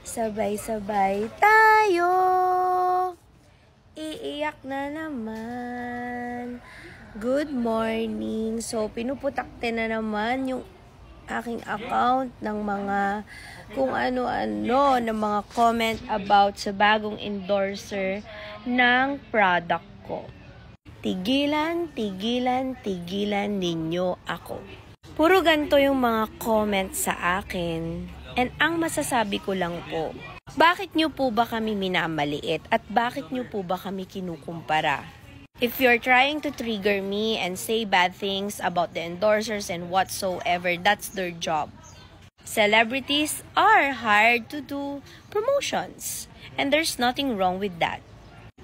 Sabay-sabay tayo, iiyak na naman. Good morning. So, pinuputakte na naman yung aking account ng mga kung ano-ano na mga comment about sa bagong endorser ng product ko. Tigilan, tigilan, tigilan ninyo ako. Puro ganito yung mga comment sa akin. And ang masasabi ko lang po, bakit nyo po ba kami minamaliit at bakit nyo po ba kami kinukumpara? If you're trying to trigger me and say bad things about the endorsers and whatsoever, that's their job. Celebrities are hired to do promotions, and there's nothing wrong with that.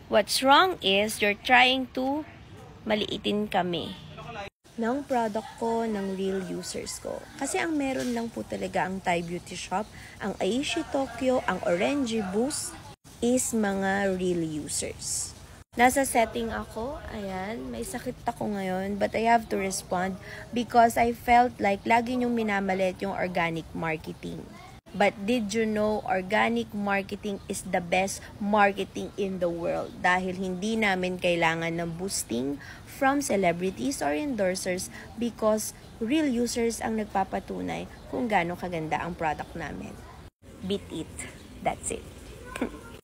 What's wrong is you're trying to maliitin kami ng product ko, ng real users ko. Kasi ang meron lang po talaga ang Thai Beauty Shop, ang Aishi Tokyo, ang Orange Boost is mga real users. Nasa setting ako, ayan, may sakit ako ngayon, but I have to respond because I felt like lagi niyong minamalit yung organic marketing. But did you know organic marketing is the best marketing in the world dahil hindi namin kailangan ng boosting from celebrities or endorsers because real users ang nagpapatunay kung gaano kaganda ang product namin. Beat it. That's it.